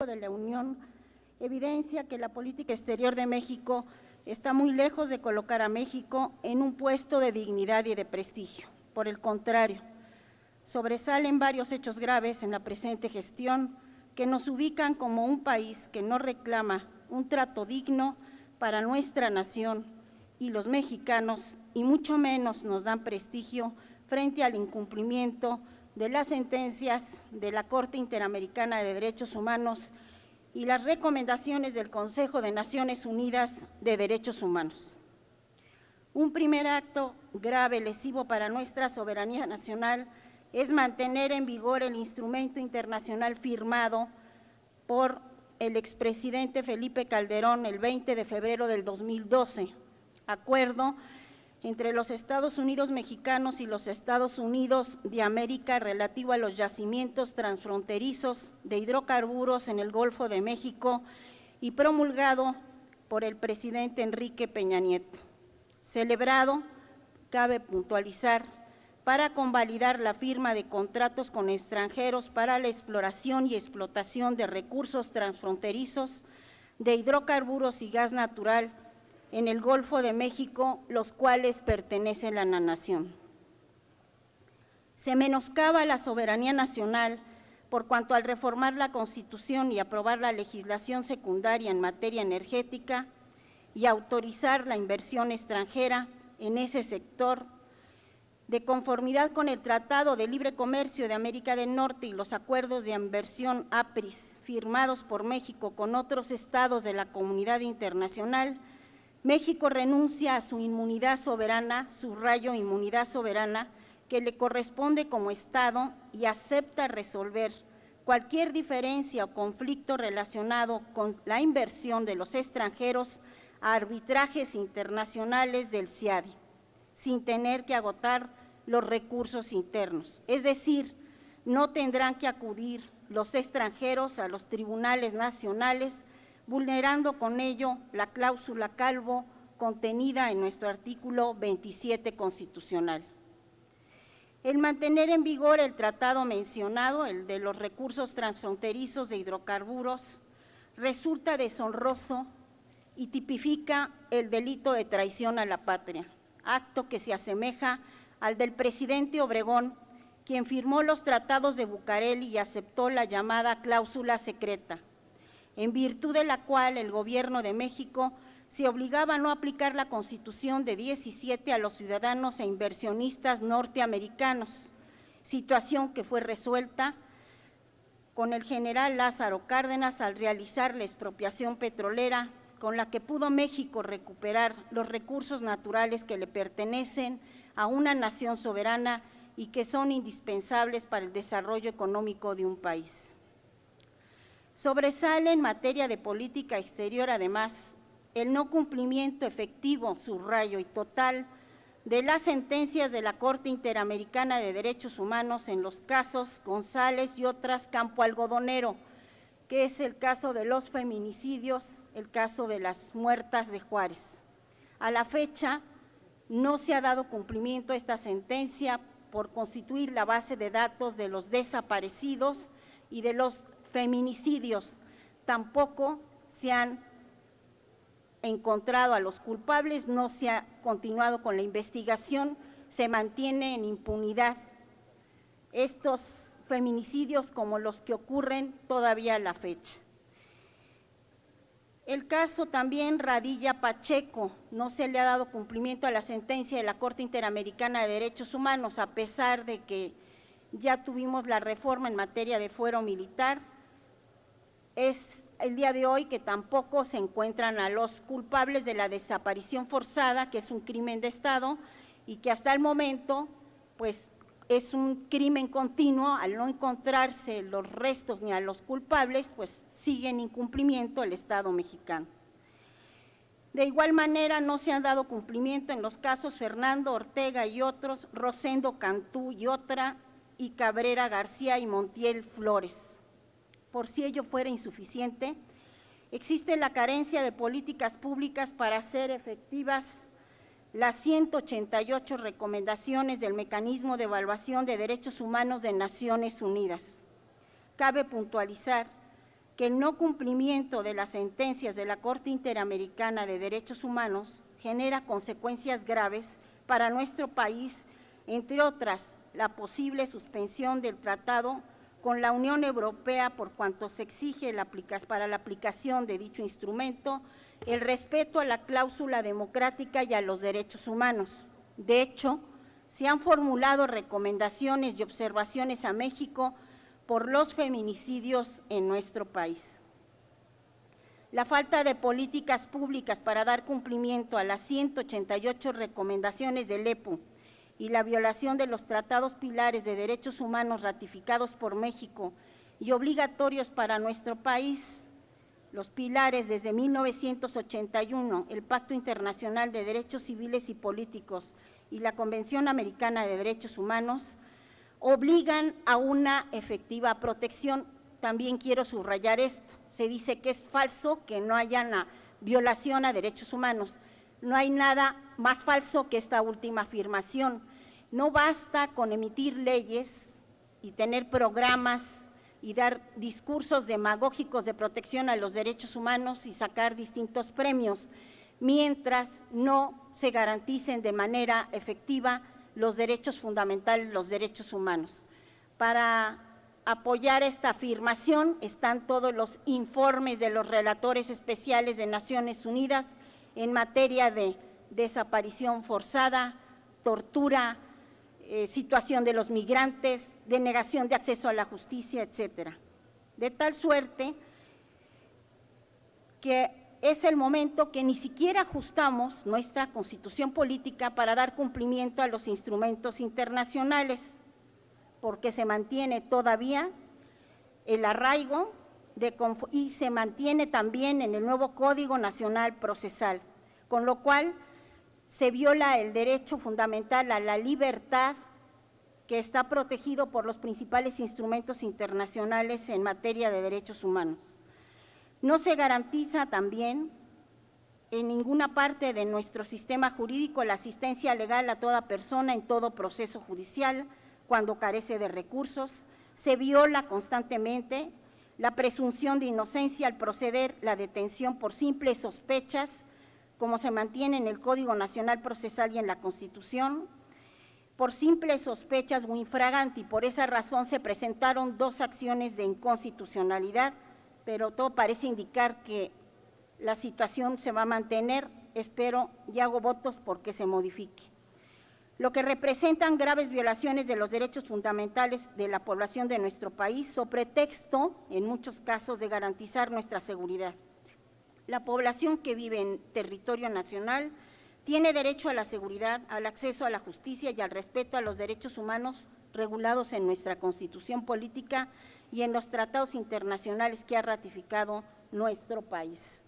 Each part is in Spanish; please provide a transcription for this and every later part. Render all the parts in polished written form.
de la Unión evidencia que la política exterior de México está muy lejos de colocar a México en un puesto de dignidad y de prestigio. Por el contrario, sobresalen varios hechos graves en la presente gestión que nos ubican como un país que no reclama un trato digno para nuestra nación y los mexicanos, y mucho menos nos dan prestigio frente al incumplimiento de las sentencias de la Corte Interamericana de Derechos Humanos y las recomendaciones del Consejo de Naciones Unidas de Derechos Humanos. Un primer acto grave, lesivo para nuestra soberanía nacional, es mantener en vigor el instrumento internacional firmado por el expresidente Felipe Calderón el 20 de febrero del 2012, acuerdo entre los Estados Unidos mexicanos y los Estados Unidos de América relativo a los yacimientos transfronterizos de hidrocarburos en el Golfo de México y promulgado por el presidente Enrique Peña Nieto. Celebrado, cabe puntualizar, para convalidar la firma de contratos con extranjeros para la exploración y explotación de recursos transfronterizos de hidrocarburos y gas natural en el Golfo de México, los cuales pertenecen a la nación. Se menoscaba la soberanía nacional por cuanto al reformar la Constitución y aprobar la legislación secundaria en materia energética y autorizar la inversión extranjera en ese sector, de conformidad con el Tratado de Libre Comercio de América del Norte y los acuerdos de inversión APRIS firmados por México con otros estados de la comunidad internacional, México renuncia a su inmunidad soberana, subrayo inmunidad soberana, que le corresponde como Estado y acepta resolver cualquier diferencia o conflicto relacionado con la inversión de los extranjeros a arbitrajes internacionales del CIADI, sin tener que agotar los recursos internos. Es decir, no tendrán que acudir los extranjeros a los tribunales nacionales, vulnerando con ello la cláusula Calvo contenida en nuestro artículo 27 constitucional. El mantener en vigor el tratado mencionado, el de los recursos transfronterizos de hidrocarburos, resulta deshonroso y tipifica el delito de traición a la patria, acto que se asemeja al del presidente Obregón, quien firmó los tratados de Bucareli y aceptó la llamada cláusula secreta, en virtud de la cual el gobierno de México se obligaba a no aplicar la Constitución de 17 a los ciudadanos e inversionistas norteamericanos, situación que fue resuelta con el general Lázaro Cárdenas al realizar la expropiación petrolera, con la que pudo México recuperar los recursos naturales que le pertenecen a una nación soberana y que son indispensables para el desarrollo económico de un país. Sobresale en materia de política exterior, además, el no cumplimiento efectivo, subrayo y total, de las sentencias de la Corte Interamericana de Derechos Humanos en los casos González y otras Campo Algodonero, que es el caso de los feminicidios, el caso de las muertas de Juárez. A la fecha, no se ha dado cumplimiento a esta sentencia por constituir la base de datos de los desaparecidos y de los feminicidios. Tampoco se han encontrado a los culpables, no se ha continuado con la investigación, se mantiene en impunidad estos feminicidios como los que ocurren todavía a la fecha. El caso también Radilla Pacheco, no se le ha dado cumplimiento a la sentencia de la Corte Interamericana de Derechos Humanos, a pesar de que ya tuvimos la reforma en materia de fuero militar. Es el día de hoy que tampoco se encuentran a los culpables de la desaparición forzada, que es un crimen de Estado y que hasta el momento pues es un crimen continuo. Al no encontrarse los restos ni a los culpables, pues sigue en incumplimiento el Estado mexicano. De igual manera, no se han dado cumplimiento en los casos Fernando Ortega y otros, Rosendo Cantú y otra, y Cabrera García y Montiel Flores. Por si ello fuera insuficiente, existe la carencia de políticas públicas para hacer efectivas las 188 recomendaciones del Mecanismo de Evaluación de Derechos Humanos de Naciones Unidas. Cabe puntualizar que el no cumplimiento de las sentencias de la Corte Interamericana de Derechos Humanos genera consecuencias graves para nuestro país, entre otras, la posible suspensión del tratado con la Unión Europea por cuanto se exige para la aplicación de dicho instrumento el respeto a la cláusula democrática y a los derechos humanos. De hecho, se han formulado recomendaciones y observaciones a México por los feminicidios en nuestro país. La falta de políticas públicas para dar cumplimiento a las 188 recomendaciones del EPU y la violación de los tratados pilares de derechos humanos ratificados por México y obligatorios para nuestro país, los pilares desde 1981, el Pacto Internacional de Derechos Civiles y Políticos y la Convención Americana de Derechos Humanos, obligan a una efectiva protección. También quiero subrayar esto, se dice que es falso que no haya una violación a derechos humanos. No hay nada más falso que esta última afirmación. No basta con emitir leyes y tener programas y dar discursos demagógicos de protección a los derechos humanos y sacar distintos premios, mientras no se garanticen de manera efectiva los derechos fundamentales, los derechos humanos. Para apoyar esta afirmación están todos los informes de los relatores especiales de Naciones Unidas en materia de desaparición forzada, tortura, situación de los migrantes, denegación de acceso a la justicia, etcétera. De tal suerte que es el momento que ni siquiera ajustamos nuestra constitución política para dar cumplimiento a los instrumentos internacionales, porque se mantiene todavía el arraigo y se mantiene también en el nuevo Código Nacional Procesal, con lo cual se viola el derecho fundamental a la libertad que está protegido por los principales instrumentos internacionales en materia de derechos humanos. No se garantiza también en ninguna parte de nuestro sistema jurídico la asistencia legal a toda persona en todo proceso judicial cuando carece de recursos, se viola constantemente la presunción de inocencia al proceder la detención por simples sospechas, como se mantiene en el Código Nacional Procesal y en la Constitución, por simples sospechas o infraganti. Por esa razón se presentaron 2 acciones de inconstitucionalidad, pero todo parece indicar que la situación se va a mantener, espero y hago votos porque se modifique. Lo que representan graves violaciones de los derechos fundamentales de la población de nuestro país, sobre pretexto, en muchos casos, de garantizar nuestra seguridad. La población que vive en territorio nacional tiene derecho a la seguridad, al acceso a la justicia y al respeto a los derechos humanos regulados en nuestra Constitución política y en los tratados internacionales que ha ratificado nuestro país.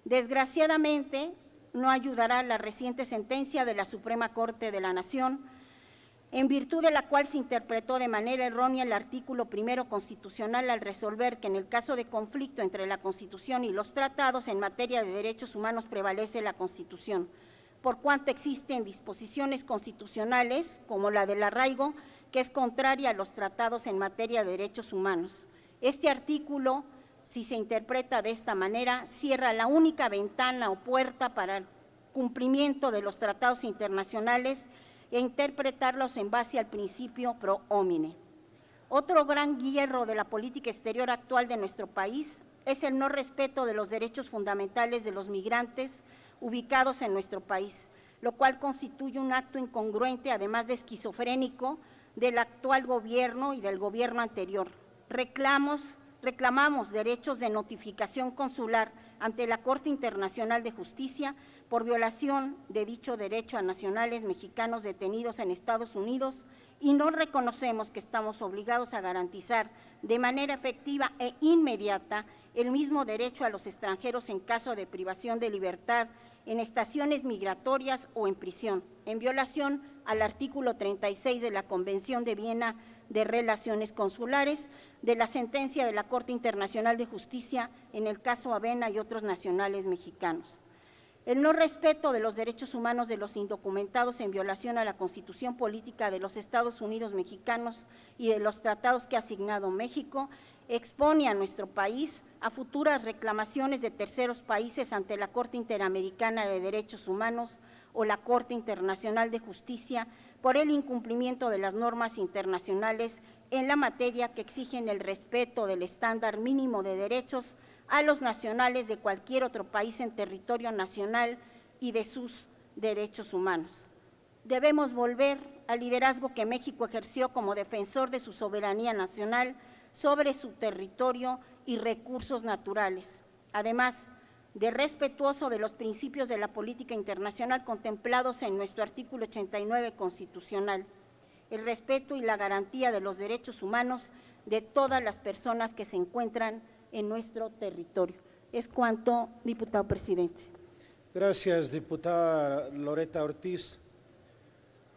Desgraciadamente, no ayudará la reciente sentencia de la Suprema Corte de la Nación, en virtud de la cual se interpretó de manera errónea el artículo 1 constitucional al resolver que en el caso de conflicto entre la Constitución y los tratados en materia de derechos humanos prevalece la Constitución, por cuanto existen disposiciones constitucionales, como la del arraigo, que es contraria a los tratados en materia de derechos humanos. Este artículo, si se interpreta de esta manera, cierra la única ventana o puerta para el cumplimiento de los tratados internacionales e interpretarlos en base al principio pro homine. Otro gran hierro de la política exterior actual de nuestro país es el no respeto de los derechos fundamentales de los migrantes ubicados en nuestro país, lo cual constituye un acto incongruente, además de esquizofrénico, del actual gobierno y del gobierno anterior. Reclamamos derechos de notificación consular ante la Corte Internacional de Justicia por violación de dicho derecho a nacionales mexicanos detenidos en Estados Unidos y no reconocemos que estamos obligados a garantizar de manera efectiva e inmediata el mismo derecho a los extranjeros en caso de privación de libertad en estaciones migratorias o en prisión, en violación al artículo 36 de la Convención de Viena de Relaciones Consulares, de la sentencia de la Corte Internacional de Justicia en el caso Avena y otros nacionales mexicanos. El no respeto de los derechos humanos de los indocumentados en violación a la Constitución Política de los Estados Unidos mexicanos y de los tratados que ha asignado México expone a nuestro país a futuras reclamaciones de terceros países ante la Corte Interamericana de Derechos Humanos o la Corte Internacional de Justicia por el incumplimiento de las normas internacionales en la materia que exigen el respeto del estándar mínimo de derechos a los nacionales de cualquier otro país en territorio nacional y de sus derechos humanos. Debemos volver al liderazgo que México ejerció como defensor de su soberanía nacional sobre su territorio y recursos naturales, además de respetuoso de los principios de la política internacional contemplados en nuestro artículo 89 constitucional, el respeto y la garantía de los derechos humanos de todas las personas que se encuentran en nuestro territorio. Es cuanto, diputado presidente. Gracias, diputada Loretta Ortiz.